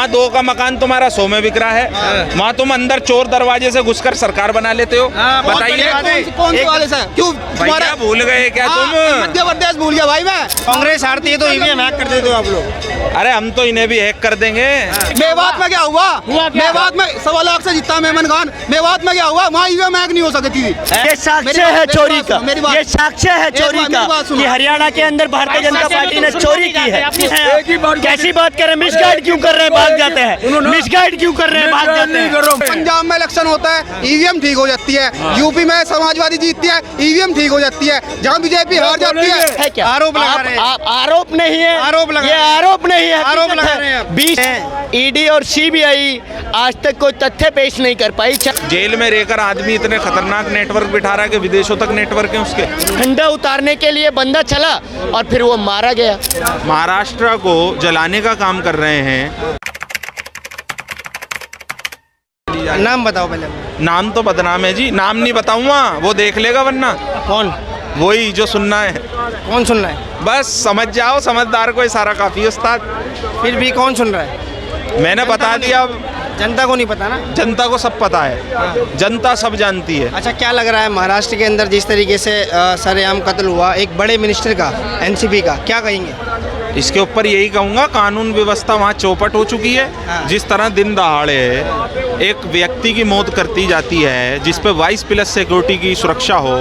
वहाँ 2 का मकान तुम्हारा 100 में बिक रहा है, वहाँ तुम अंदर चोर दरवाजे से घुसकर सरकार बना लेते हो। बताइए कौन सी वाले से क्यों भैया भूल गए क्या तुम? मध्य प्रदेश भूल गया भाई मैं। कांग्रेस हारती है तो ईवीएम हैक कर देते हो आप लोग। अरे हम तो इन्हें भी हैक कर देंगे। मेवात में क्या हुआ? मेवात में 1.25 लाख से जीता मेमन खान। मेवात में क्या हुआ? वहाँ ईवीएम हैक नहीं हो सकती थी। ये साक्ष्य है चोरी का, ये साक्ष्य है चोरी का कि हरियाणा के अंदर भारतीय जनता पार्टी ने चोरी की है। कैसी बात कर रहे हैं? मिसगाइड क्यों कर रहे हैं? भाग जाते हैं। मिसगाइड क्यों कर रहे हैं? भाग जाते हैं। पंजाब में इलेक्शन होता है, ईवीएम ठीक हो जाती है। यूपी में समाजवादी जीतती है, ईवीएम ठीक हो जाती है। जहाँ बीजेपी हार जाती है क्या आरोप लगा रहे हैं? आरोप नहीं है, आरोप लगा, ये आरोप नहीं है, आरोप लगा रहे हैं। 20 ईडी और सीबीआई आज तक कोई तथ्य पेश नहीं कर पाई। जेल में रहकर आदमी इतने खतरनाक नेटवर्क बिठा रहा है कि विदेशों तक नेटवर्क है उसके। झंडा उतारने के लिए बंदा चला और फिर वो मारा गया। महाराष्ट्र को जलाने का काम कर रहे हैं। नाम बताओ पहले। नाम तो बदनाम है जी, नाम नहीं बताऊंगा, वो देख लेगा वरना। कौन? वही जो सुनना है। कौन सुन रहा है? बस समझ जाओ, समझदार को इशारा काफी है उस्ताद। फिर भी कौन सुन रहा है? मैंने बता दिया, अब जनता को नहीं पता ना। जनता को सब पता है, जनता सब जानती है। अच्छा, क्या लग रहा है महाराष्ट्र के अंदर जिस तरीके से सरेआम कत्ल हुआ एक बड़े मिनिस्टर का, एनसीपी का, क्या कहेंगे? इसके ऊपर यही कहूँगा, कानून व्यवस्था वहाँ चौपट हो चुकी है। जिस तरह दिन दहाड़े एक व्यक्ति की मौत करती जाती है जिस पे 22+ सिक्योरिटी की सुरक्षा हो,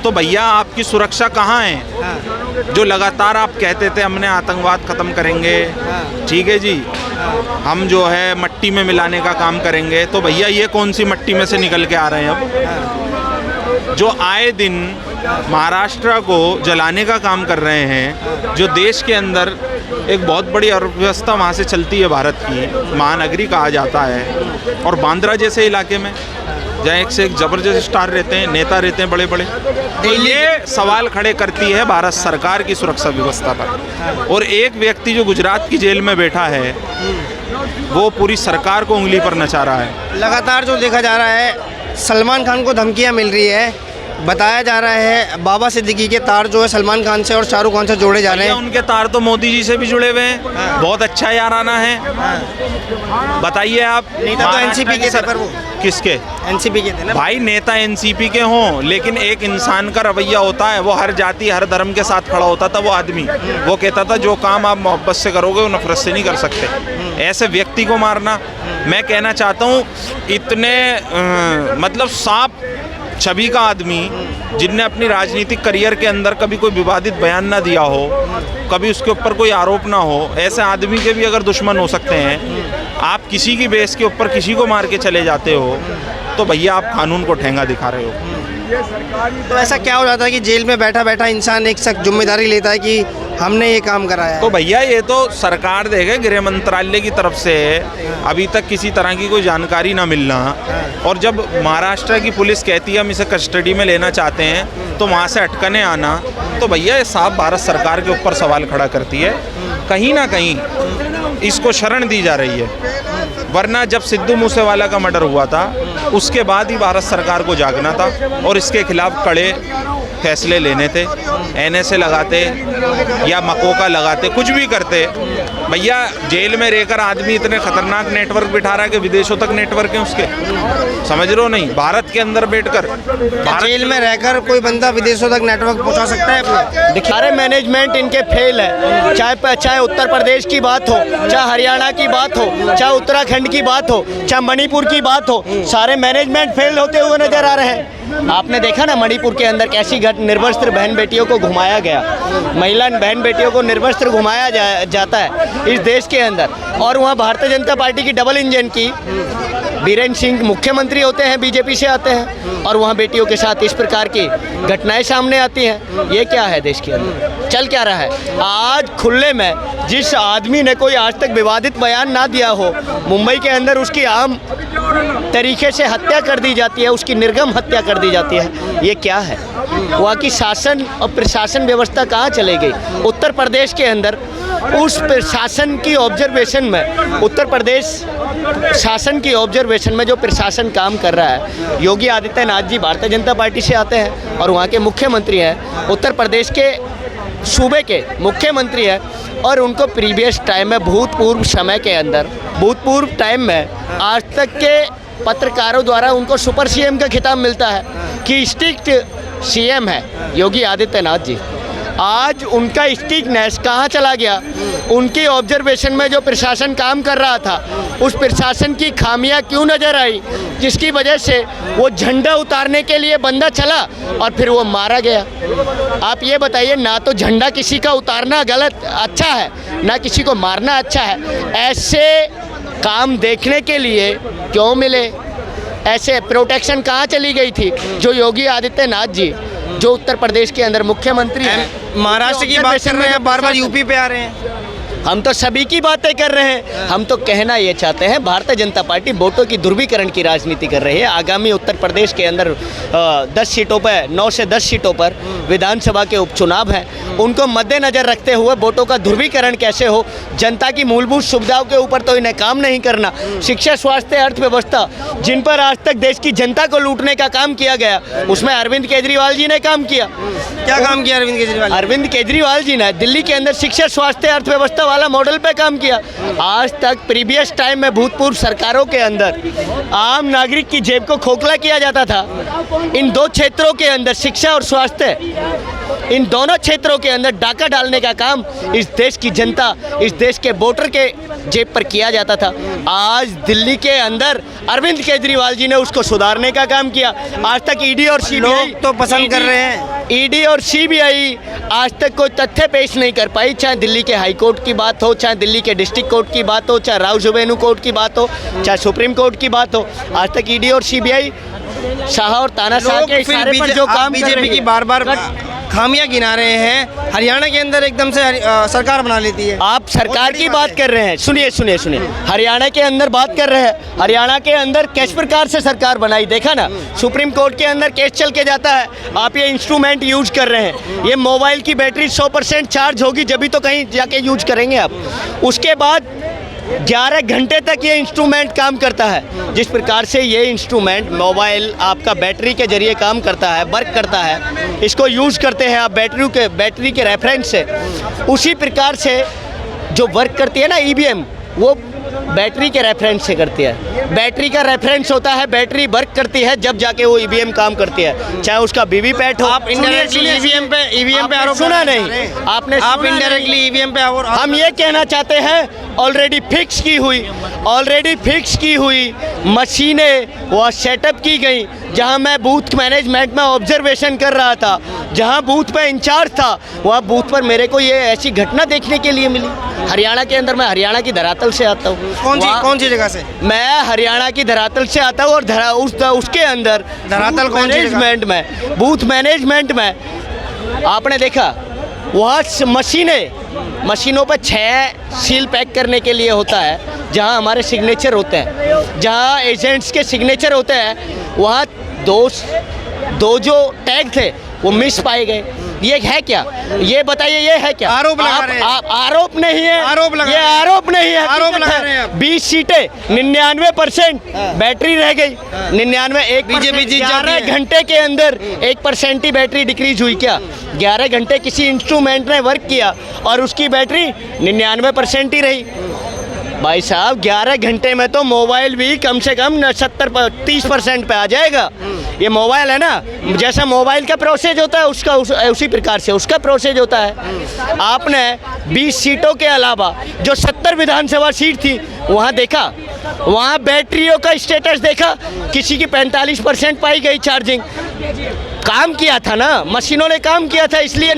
तो भैया आपकी सुरक्षा कहाँ है? जो लगातार आप कहते थे हमने आतंकवाद ख़त्म करेंगे, ठीक है जी, हम जो है मट्टी में मिलाने का काम करेंगे, तो भैया ये कौन सी मट्टी में से निकल के आ रहे हैं अब? जो आए दिन महाराष्ट्र को जलाने का काम कर रहे हैं, जो देश के अंदर एक बहुत बड़ी अर्थव्यवस्था वहाँ से चलती है, भारत की महानगरी कहा जाता है, और बांद्रा जैसे इलाके में जहाँ एक से एक ज़बरदस्त स्टार रहते हैं, नेता रहते हैं बड़े बड़े, तो ये सवाल खड़े करती है भारत सरकार की सुरक्षा व्यवस्था पर। और एक व्यक्ति जो गुजरात की जेल में बैठा है वो पूरी सरकार को उंगली पर नचा रहा है। लगातार जो देखा जा रहा है, सलमान खान को धमकियां मिल रही है। बताया जा रहा है बाबा सिद्दीकी के तार जो है सलमान खान से और शाहरुख खान से जोड़े जा रहे हैं। उनके तार तो मोदी जी से भी जुड़े हुए हैं। बहुत अच्छा याराना है। बताइए आप। नेता तो एनसीपी के थे, पर वो किसके? एनसीपी के थे ना भाई। नेता एनसीपी के हों, लेकिन एक इंसान का रवैया होता है, वो हर जाति हर धर्म के साथ खड़ा होता था। वो आदमी वो कहता था जो काम आप मोहब्बत से करोगे वो नफरत से नहीं कर सकते। ऐसे व्यक्ति को मारना, मैं कहना चाहता हूँ इतने मतलब साफ छवि का आदमी, जिनने अपनी राजनीतिक करियर के अंदर कभी कोई विवादित बयान ना दिया हो, कभी उसके ऊपर कोई आरोप ना हो, ऐसे आदमी के भी अगर दुश्मन हो सकते हैं। आप किसी की बेस के ऊपर किसी को मार के चले जाते हो, तो भैया आप कानून को ठेंगा दिखा रहे हो। तो ऐसा क्या हो जाता है कि जेल में बैठा बैठा इंसान एक सख्त जिम्मेदारी लेता है कि हमने ये काम कराया है? तो भैया ये तो सरकार देखे, गृह मंत्रालय की तरफ से अभी तक किसी तरह की कोई जानकारी ना मिलना, और जब महाराष्ट्र की पुलिस कहती है हम इसे कस्टडी में लेना चाहते हैं, तो वहाँ से अटकने आना, तो भैया ये साफ भारत सरकार के ऊपर सवाल खड़ा करती है। कहीं ना कहीं इसको शरण दी जा रही है। वरना जब सिद्धू मूसेवाला का मर्डर हुआ था, उसके बाद ही भारत सरकार को जागना था और इसके खिलाफ कड़े फैसले लेने थे। NSA लगाते या मकोका लगाते, कुछ भी करते। भैया जेल में रहकर आदमी इतने खतरनाक नेटवर्क बिठा रहा है कि विदेशों तक नेटवर्क है उसके। समझ रहे हो नहीं? भारत के अंदर बैठकर, जेल में रहकर कोई बंदा विदेशों तक नेटवर्क पहुंचा सकता है अपना? सारे मैनेजमेंट इनके फेल है। चाहे उत्तर प्रदेश की बात हो, चाहे हरियाणा की बात हो, चाहे उत्तराखंड की बात हो, चाहे मणिपुर की बात हो, सारे मैनेजमेंट फेल होते हुए नजर आ रहे हैं। आपने देखा ना मणिपुर के अंदर कैसी निर्वस्त्र बहन बेटियों को घुमाया गया, महिला बहन बेटियों को निर्वस्त्र घुमाया जाता है इस देश के अंदर। और वहाँ भारतीय जनता पार्टी की डबल इंजन की बीरेन्द्र सिंह मुख्यमंत्री होते हैं, बीजेपी से आते हैं, और वहाँ बेटियों के साथ इस प्रकार की घटनाएं सामने आती हैं। ये क्या है देश के अंदर? चल क्या रहा है? आज खुले में जिस आदमी ने कोई आज तक विवादित बयान ना दिया हो, मुंबई के अंदर उसकी आम तरीके से हत्या कर दी जाती है, उसकी निर्गम हत्या कर दी जाती है। ये क्या है? वहाँ की शासन और प्रशासन व्यवस्था कहाँ चले गई? उत्तर प्रदेश के अंदर उस प्रशासन की ऑब्जर्वेशन में, उत्तर प्रदेश शासन की ऑब्जर्वेशन में जो प्रशासन काम कर रहा है, योगी आदित्यनाथ जी भारतीय जनता पार्टी से आते हैं और वहाँ के मुख्यमंत्री हैं, उत्तर प्रदेश के सूबे के मुख्यमंत्री हैं, और उनको प्रीवियस टाइम में भूतपूर्व समय के अंदर भूतपूर्व टाइम में आज तक के पत्रकारों द्वारा उनको सुपर सीएम का खिताब मिलता है कि स्ट्रिक्ट सीएम है योगी आदित्यनाथ जी। आज उनका स्टिकनेस कहाँ चला गया? उनकी ऑब्जर्वेशन में जो प्रशासन काम कर रहा था उस प्रशासन की खामियां क्यों नज़र आई, जिसकी वजह से वो झंडा उतारने के लिए बंदा चला और फिर वो मारा गया। आप ये बताइए, ना तो झंडा किसी का उतारना गलत अच्छा है, ना किसी को मारना अच्छा है। ऐसे काम देखने के लिए क्यों मिले? ऐसे प्रोटेक्शन कहाँ चली गई थी जो योगी आदित्यनाथ जी जो उत्तर प्रदेश के अंदर मुख्यमंत्री हैं? महाराष्ट्र की बात कर रहे हैं, बार बार यूपी पे आ रहे हैं। हम तो सभी की बातें कर रहे हैं। हम तो कहना ये चाहते हैं, भारतीय जनता पार्टी वोटों की ध्रुवीकरण की राजनीति कर रही है। आगामी उत्तर प्रदेश के अंदर 10 सीटों पर 9 से 10 सीटों पर विधानसभा के उपचुनाव हैं। उनको मद्देनज़र रखते हुए वोटों का ध्रुवीकरण कैसे हो, जनता की मूलभूत सुविधाओं के ऊपर तो इन्हें काम नहीं करना। शिक्षा, स्वास्थ्य, अर्थव्यवस्था, जिन पर आज तक देश की जनता को लूटने का काम किया गया, उसमें अरविंद केजरीवाल जी ने काम किया। क्या काम किया अरविंद केजरीवाल? अरविंद केजरीवाल जी ने दिल्ली के अंदर शिक्षा, स्वास्थ्य, अर्थव्यवस्था वाला मॉडल पे काम किया। आज तक प्रीवियस टाइम में भूतपूर्व सरकारों के अंदर आम नागरिक की जेब को खोखला किया जाता था। इन दो क्षेत्रों के अंदर, शिक्षा और स्वास्थ्य, इन दोनों क्षेत्रों के अंदर डाका डालने का काम इस देश की जनता, इस देश के वोटर के जेब पर किया जाता था। आज दिल्ली के अंदर अरविंद केजरीवाल जी ने उसको सुधारने का काम किया। आज तक ईडी और सीबीआई तो पसंद कर रहे हैं। ईडी और सीबीआई आज तक कोई तथ्य पेश नहीं कर पाई, चाहे दिल्ली के हाई कोर्ट की बात हो, चाहे दिल्ली के डिस्ट्रिक्ट कोर्ट की बात हो, चाहे राव जुवेनू कोर्ट की बात हो, चाहे सुप्रीम कोर्ट की बात हो। आज तक ईडी और सीबीआई शाह और तानाशाह के इशारे पर जो काम कर रही बीजेपी है, की बार बार खामियां गिना रहे हैं। हरियाणा के अंदर एकदम से सरकार बना लेती है। आप सरकार की बात कर रहे हैं, सुनिए। हरियाणा के अंदर बात कर रहे हैं। हरियाणा के अंदर किस प्रकार से सरकार बनाई, देखा ना? सुप्रीम कोर्ट के अंदर केस चल के जाता है, आप ये इंस्ट्रूमेंट यूज कर रहे हैं। ये मोबाइल की बैटरी 100% चार्ज होगी जब भी तो कहीं जाके यूज करेंगे आप। उसके बाद 11 घंटे तक ये इंस्ट्रूमेंट काम करता है। जिस प्रकार से ये इंस्ट्रूमेंट मोबाइल आपका बैटरी के जरिए काम करता है, वर्क करता है, इसको यूज़ करते हैं आप बैटरी के रेफरेंस से, उसी प्रकार से जो वर्क करती है ना ईवीएम, वो बैटरी के रेफरेंस से करती है। बैटरी का रेफरेंस होता है, बैटरी वर्क करती है जब जाके वो ईवीएम काम करती है, चाहे उसका वीवीपैट हो। आप इनडायरेक्टली ईवीएम पे आरोप सुना नहीं आपने? आप इनडायरेक्टली ईवीएम पे आरोप। हम ये कहना चाहते हैं, ऑलरेडी फिक्स की हुई मशीनें वह सेटअप की गई। जहां मैं बूथ मैनेजमेंट में ऑब्जर्वेशन कर रहा था, जहां बूथ पे इंचार्ज था, वहाँ बूथ पर मेरे को ये ऐसी घटना देखने के लिए मिली। हरियाणा के अंदर, मैं हरियाणा की धरातल से आता हूँ। कौन सी जगह से? मैं हरियाणा की धरातल से आता हूँ और उसके अंदर धरातल मैनेजमेंट में, बूथ मैनेजमेंट में आपने देखा वहाँ मशीनों पर 6 सील पैक करने के लिए होता है, जहाँ हमारे सिग्नेचर होते हैं, जहाँ एजेंट्स के सिग्नेचर होते हैं, वहाँ दो जो टैग थे वो मिस पाए गए। ये है क्या? ये बताइए, ये है क्या? आरोप लगा रहे हैं। आरोप नहीं है, आरोप लगा ये आरोप नहीं है, आरोप लगा रहे हैं। 20 सीटें 99% बैटरी रह गई। 99 एक बीजेपी जीत जाती 11 है। घंटे के अंदर 1% ही बैटरी डिक्रीज हुई क्या? 11 घंटे किसी इंस्ट्रूमेंट ने वर्क किया और उसकी बैटरी 99% ही रही। भाई साहब, 11 घंटे में तो मोबाइल भी कम से कम 30% पे आ जाएगा। ये मोबाइल है ना, जैसा मोबाइल का प्रोसेस होता है उसका उसी प्रकार से उसका प्रोसेस होता है। आपने 20 सीटों के अलावा जो 70 विधानसभा सीट थी वहाँ देखा, वहाँ बैटरियों का स्टेटस देखा, किसी की 45% पाई गई चार्जिंग। काम किया था ना, मशीनों ने काम किया था, इसलिए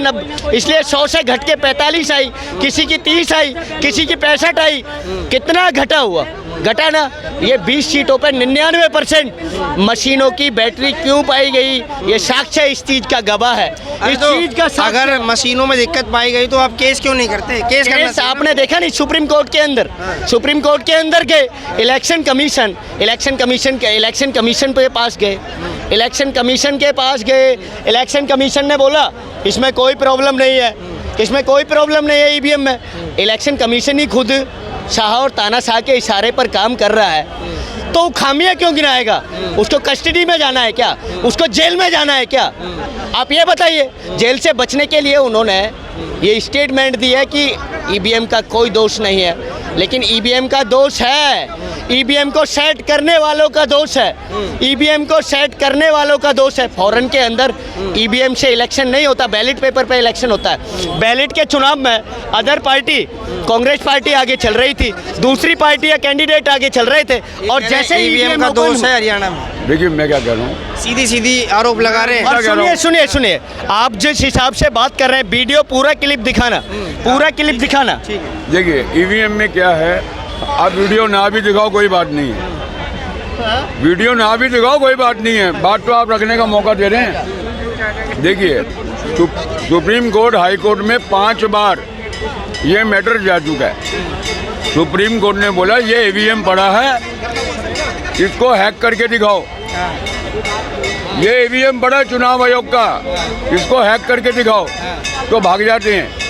100 से घट के 45 आई, किसी की 30 आई, किसी की 65 आई। कितना घटा हुआ? घटा ना। ये 20 सीटों पर 99% मशीनों की बैटरी क्यों पाई गई? ये साक्ष्य इस चीज़ का गवाह है। इस चीज़ का अगर मशीनों में दिक्कत पाई गई तो आप केस क्यों नहीं करते? केस आपने देखा नहीं सुप्रीम कोर्ट के अंदर गए, इलेक्शन कमीशन पे पास गए, इलेक्शन कमीशन के पास गए। इलेक्शन कमीशन ने बोला इसमें कोई प्रॉब्लम नहीं है, ईवीएम में। इलेक्शन कमीशन ही खुद शाह और तानाशाह के इशारे पर काम कर रहा है, तो खामियां क्यों गिनाएगा? उसको कस्टडी में जाना है क्या? उसको जेल में जाना है क्या? आप ये बताइए। जेल से बचने के लिए उन्होंने ये स्टेटमेंट दी है कि ईवीएम का कोई दोष नहीं है। लेकिन ईवीएम का दोष है, ईवीएम को सेट करने वालों का दोष है, ईवीएम को सेट करने वालों का दोष है। फॉरेन के अंदर ईवीएम से इलेक्शन नहीं होता, बैलेट पेपर पे इलेक्शन होता है। बैलेट के चुनाव में अदर पार्टी, कांग्रेस पार्टी आगे चल रही थी, दूसरी पार्टी या कैंडिडेट आगे चल रहे थे, और जैसे ईवीएम का दोष है हरियाणा में। देखिए मैं क्या कह रहा हूँ, सीधी सीधी आरोप लगा रहे हैं। और सुनिए सुनिए सुनिए, आप जिस हिसाब से बात कर रहे हैं, वीडियो पूरा क्लिप दिखाना, पूरा क्लिप दिखाना। देखिए ईवीएम में क्या है, आप वीडियो ना भी दिखाओ कोई बात नहीं है, वीडियो ना भी दिखाओ कोई बात नहीं है, बात तो आप रखने का मौका दे रहे हैं। देखिए सुप्रीम कोर्ट, हाई कोर्ट में 5 बार ये मैटर जा चुका है। सुप्रीम कोर्ट ने बोला ये ईवीएम पड़ा है, इसको हैक करके दिखाओ। ये ईवीएम पड़ा है चुनाव आयोग का, इसको हैक करके दिखाओ, तो भाग जाते हैं।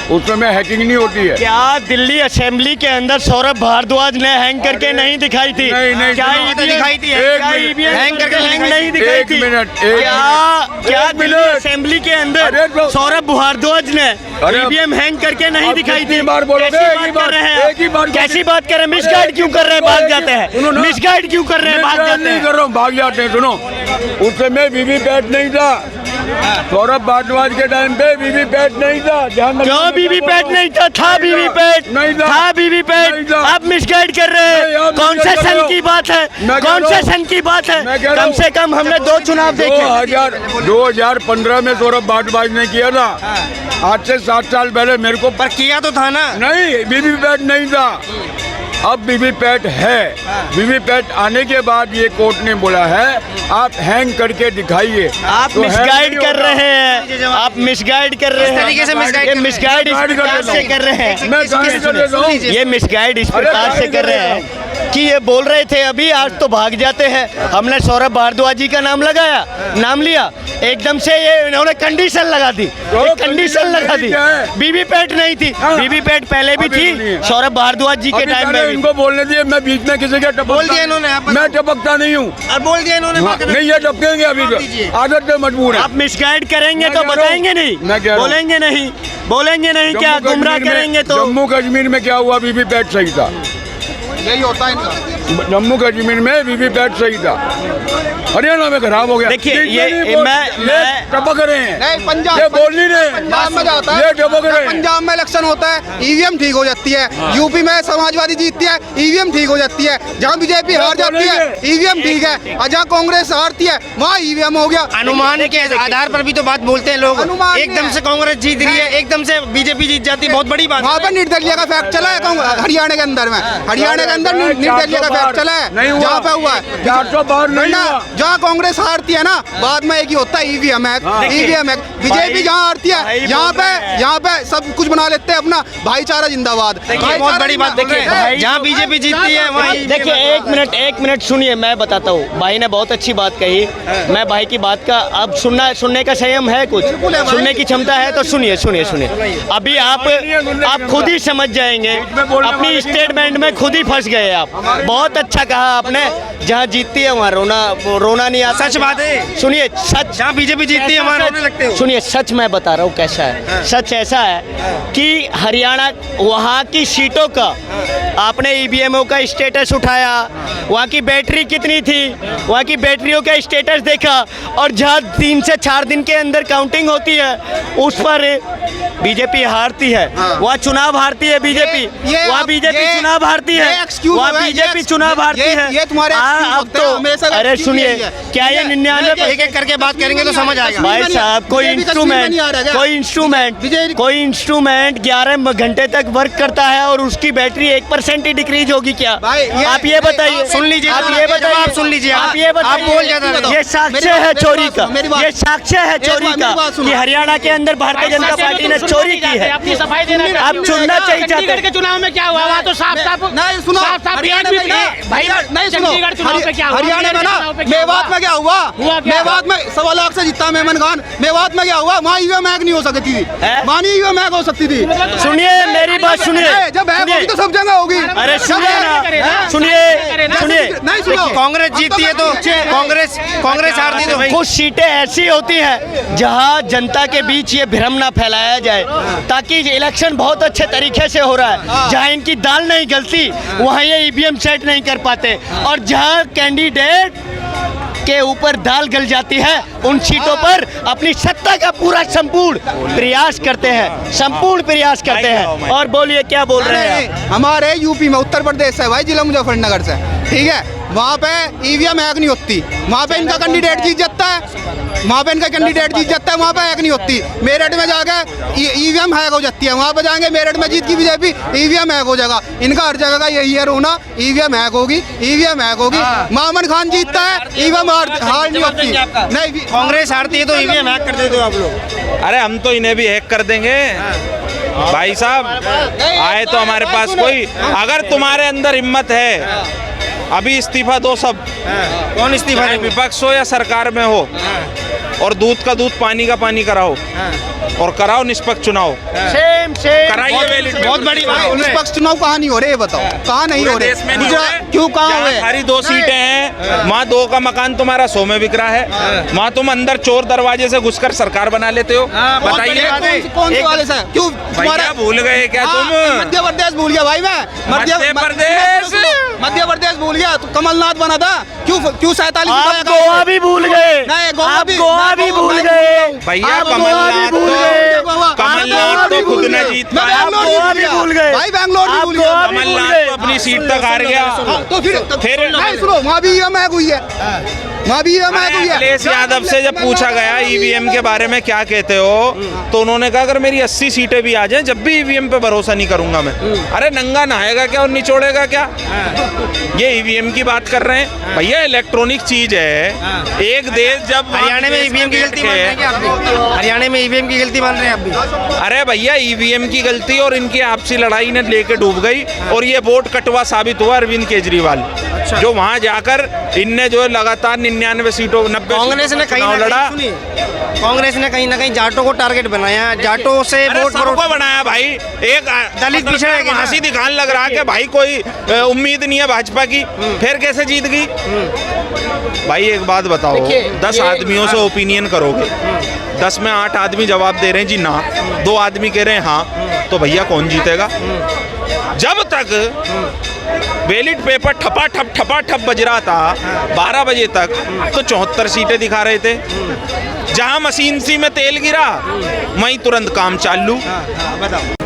उस समय हैकिंग नहीं होती है। क्या दिल्ली असेंबली के अंदर सौरभ भारद्वाज ने हैंग करके नहीं दिखाई थी? नहीं, क्या सुनो, EVM दिखाई थी? क्या EVM हैंग करके नहीं दिखाई एक थी? मिनट, क्या दिल्ली असेंबली के अंदर अरे तो- सौरभ भारद्वाज ने ईवीएम हैंग करके नहीं आप दिखाई थी? कितनी बार बोलोगे? कैसी एक ही बात कर रहे बार- एक ही बार हैं? कैसी बात कर रहे हैं? मिसगाइड क्यों कर रहे हैं? भाग जाते सुनो हैं, ना। मिसगाइड क्यों कर रहे हैं? भाग जाते नहीं हैं। कर रहा हूँ, भाग जाते हैं। सुनो, उस समय वीवीपैट नहीं था, सौरभ भारद्वाज के टाइम पे वीवीपैट नहीं था। ध्यान रखना। क्यों वीवीपैट नहीं था? था वीवीपैट, नहीं था। था वीवीपैट। नहीं था। आप मिसगाइड कर रहे नहीं, हैं। आप कौन से मिसगाइड कर रहे सन हो। की बात है? मैं कह कौन रहा से हूँ। सन की बात है? मैं कह रहा कम हूँ। से कम हमने 2 चुनाव देखे। 2015 में सौरभ भारद्वाज ने किया था। आज से 7 साल पहले मेरे को पर किया तो था ना। नहीं, वीवीपैट नहीं था, अब वीवीपैट है। वीवीपैट आने के बाद ये कोर्ट ने बोला है आप हैंग करके दिखाइए। आप तो हैंग मिसगाइड नहीं कर होगा। रहे हैं, आप मिसगाइड कर रहे इस हैं। तरीके से misguide ये कर रहे हैं। मिसगाइड इस Misguide कर प्रकार देता से हूँ। कर रहे हैं। मैं गाइड कर देता हूँ। ये मिसगाइड इस अरे प्रकार से गाइड कर कर रहे देता हैं कि ये बोल रहे थे अभी, आज तो भाग जाते हैं। हमने सौरभ भारद्वाज जी का नाम लगाया, नाम लिया, एकदम से ये इन्होंने कंडीशन लगा दी, कंडीशन लगा दी। वीवीपैट नहीं थी, हाँ। वीवीपैट पहले भी अभी थी, नहीं है। सौरभ भारद्वाज जी के अभी टाइम पहले में भी। इनको बोलने दिए, मैं बीच में किसी के बोल दिया इन्होंने, आप बताओ। मैं टपकता नहीं हूँ। अब बोल दिया इन्होंने। हाँ, नहीं ये टपकेंगे अभी दीजिए। तो आदत से मजबूर है। आप मिसगाइड करेंगे मैं तो कह रहा हूँ। बताएंगे नहीं, मैं कह रहा हूँ। बोलेंगे नहीं, बोलेंगे नहीं, क्या जम्मू गुमराह कश्मीर में- करेंगे तो। जम्मू कश्मीर में क्या हुआ, वीवीपैट सही था। यही होता है इनका। जम्मू कश्मीर में वीवीपैट सही था, हरियाणा में खराब हो गया। देखिए, ये ये नहीं बोल- मैं- ये टपक रहे हैं, नहीं, पंजाब ये बोल नहीं रहे, पंजाब में जाता ये है, टपक रहे हैं। पंजाब में इलेक्शन होता है, ईवीएम ठीक हो जाती है। यूपी में समाजवादी जीतती है, ईवीएम ठीक हो जाती है। जहाँ बीजेपी हार जाती है, ईवीएम ठीक है, और जहाँ कांग्रेस हारती है वहाँ ईवीएम हो गया। अनुमान के आधार पर भी तो बात बोलते हैं लोग। अनुमान एकदम नहीं से है। कांग्रेस जीत रही है, एकदम से बीजेपी जीत जाती है, बहुत बड़ी बात वहाँ पर निर्दलीय का फैक्ट चला है हरियाणा के अंदर में, हरियाणा के अंदर निर्दलीय का फैक्ट चला है, नहीं हुआ। जहाँ पे हुआ है 400 बार नहीं वरना हुआ। जहाँ कांग्रेस हारती है ना, बाद में एक ही होता है ईवीएम है, ईवीएम है। बीजेपी जहाँ हारती भाई है, यहाँ पे सब कुछ बना लेते हैं अपना। भाईचारा जिंदाबाद। देखिए बहुत बड़ी बात। देखिए भाई- जहाँ बीजेपी जीतती है वहाँ देखिए एक मिनट सुनिए, मैं बताता हूँ। भाई ने बहुत अच्छी बात कही, मैं भाई की बात का अब सुनने का संयम है, कुछ सुनने की क्षमता है तो सुनिए सुनिए सुनिए। अभी आप खुद ही समझ जाएंगे, अपनी स्टेटमेंट में खुद ही फंस गए आप। बहुत अच्छा कहा आपने, जहाँ जीतती है वहाँ रोना नहीं आता। सच बात है। सुनिए, सच जहाँ बीजेपी जीतती है वहाँ रोने लगते हो। सुनिए, सच मैं बता रहा हूँ कैसा है। सच ऐसा है कि हरियाणा वहाँ की सीटों का आपने ईवीएमओ का स्टेटस उठाया, वहाँ की बैटरी कितनी थी, वहाँ की बैटरियों का स्टेटस देखा, और जहाँ 3 से 4 दिन के अंदर काउंटिंग होती है उस पर बीजेपी हारती है। वहाँ चुनाव हारती है बीजेपी, वहाँ बीजेपी चुनाव हारती है, वहाँ बीजेपी चुनाव हारती है। ये तुम्हारे अब तो अरे सुनिए, क्या ये 99 एक एक करके बात करेंगे तो समझ आएगा। भाई साहब, कोई इंस्ट्रूमेंट 11 घंटे तक वर्क करता है और उसकी बैटरी 1% ही डिक्रीज होगी क्या? भाई, आप ये बताइए, सुन लीजिए, आप ये बताइए, आप सुन लीजिए, आप ये बताइए, आप बोल ज्यादा रहे हो। ये साक्ष्य मेरी है बात- चोरी का, मेरी बात- ये साक्ष्य है चोरी मेरी का बात सुनो। कि हरियाणा के अंदर भारतीय जनता पार्टी ने चोरी की है। अपनी सफाई देना आप चुनना चाहिए चंडीगढ़ के चुनाव में क्या हुआ? वहाँ तो साफ साफ नहीं सुनो, साफ हरियाणा में ना, भाई नहीं सुनो, चंडीगढ़ चुनाव पे क्या हुआ? हरियाणा में ना, चुनाव पे क्या मेवात हुआ? में क्या हुआ? हुआ क्या? मेवात में 1.25 लाख से जीता मेमन खान। मेवात में क्या हुआ? वहाँ ईवीएम हैक नहीं हो सकती थी, वहाँ नहीं ईवीएम हैक हो सकती थी। सुनिए, मेरी बात सुनिए, जब हैक होगी तो सब जगह होगी। अरे सुनिए ना, सुनिए, सुनिए, नहीं सुनो कांग्रेस जीतती है तो कांग्रेस हारती है तो कुछ सीटें ऐसी होती हैं जहां जनता के बीच ये भ्रम ना फैलाया जाए, ताकि इलेक्शन बहुत अच्छे तरीके से हो रहा है। जहां इनकी दाल नहीं गलती वहां ये ईवीएम सेट नहीं कर पाते, और जहां कैंडिडेट के ऊपर दाल गल जाती है उन सीटों पर अपनी सत्ता का पूरा संपूर्ण प्रयास करते हैं, संपूर्ण प्रयास करते हैं। और बोलिए क्या बोल रहे हैं आप? हमारे यूपी में उत्तर प्रदेश से भाई जिला मुजफ्फरनगर से, ठीक है, वहाँ पे ईवीएम हैक नहीं होती, वहाँ पे इनका कैंडिडेट जीत जाता है, वहाँ पे इनका कैंडिडेट जीत जाता है, वहाँ पे हैक नहीं होती। मेरठ में जाके ईवीएम हैक हो जाती है, वहाँ पे जाएंगे मेरठ में जीत की बीजेपी, ईवीएम हैक हो जाएगा। इनका हर जगह का यही है रोना, ईवीएम हैक होगी, ईवीएम हैक होगी। मामन खान जीतता है, ईवीएम हार नहीं होती। नहीं, कांग्रेस हारती है तो ईवीएम हैक कर देते हो आप लोग। अरे हम तो इन्हें भी हैक कर देंगे भाई साहब, आए तो हमारे पास कोई, अगर तुम्हारे अंदर हिम्मत है अभी इस्तीफा दो सब, कौन इस्तीफा चाहे देंगे? विपक्ष हो या सरकार में हो, और दूध का दूध पानी का पानी कराओ, और कराओ निष्पक्ष चुनाव, सेम कराइए वैलिड बहुत बड़ी निष्पक्ष चुनाव कहाँ नहीं हो रहे, ये बताओ कहाँ नहीं हो रहे? देश में नहीं हो रहे। क्यों कहाँ हुए? सारी 2 सीटें हैं, वहाँ 2 का मकान तुम्हारा 100 में बिक रहा है, वहाँ तुम अंदर चोर दरवाजे से घुसकर सरकार बना लेते हो। बताइए कौन से वाले से? क्यों भैया भूल गए क्या तुम? मध्य प्रदेश भूल गया भाई मैं, मध्य प्रदेश भूल गया। तो कमलनाथ बना था, क्यों 47 आप गोवा भी भूल गए, नहीं, आप गोवा भी भूल गए, भैया आप गोवा भी भूल गए, कमलनाथ तो खुद न जीत मैं पाया, बैंगलोर गोवा भी भी भूल भूल गया गए, भाई, बैंगलोर भी आप भूल गया। गोवा भी भूल कमलनाथ गए। तो अपनी सीट तक हार गया। तो फिर नहीं सुनो, वहाँ भी ईवीएम हैक हुई है, वहाँ भी ईवीएम हैक हुई है। अखिलेश यादव से जब पूछा गया ईवीएम के बारे में क्या कहते हो, तो उन्होंने कहा अगर मेरी 80 सीटें भी आ जाएं जब भी ईवीएम पे भरोसा नहीं करूंगा मैं। अरे नंगा नहाएगा क्या और निचोड़ेगा क्या? ये ईवीएम की बात कर रहे हैं भैया, इलेक्ट्रॉनिक चीज है। एक देश जब हरियाणा में ईवीएम की गलती मान रहे हैं क्या आप भी? हरियाणा में ईवीएम की गलती मान रहे हैं आप भी? अरे भैया ईवीएम की गलती और इनकी आपसी लड़ाई ने लेके डूब गई, और ये वोट कटवा साबित हुआ अरविंद केजरीवाल, जो वहां जाकर इनने जो लगातार 99 सीटों 90 कांग्रेस ने कहीं चुनाव ना लड़ा। कहीं सुनिए, कांग्रेस ने कहीं ना कहीं जाटों को टारगेट बनाया, जाटों से अरे वोट सबको बनाया भाई, एक दलित पिछड़े गए ना। हंसी दिखाने लग रहा कि भाई कोई उम्मीद नहीं है भाजपा की, फिर कैसे जीत गई? भाई एक बात बताओ, 10 आदमियों से ओपिनियन करोगे, 10 में 8 आदमी जवाब दे रहे हैं जी ना, 2 आदमी कह रहे हैं हाँ, तो भैया कौन जीतेगा? जब तक बैलेट पेपर ठपा ठप बज रहा था 12 बजे तक, तो 74 सीटें दिखा रहे थे। जहां मशीन सी में तेल गिरा वहीं तुरंत काम चालू। बताओ।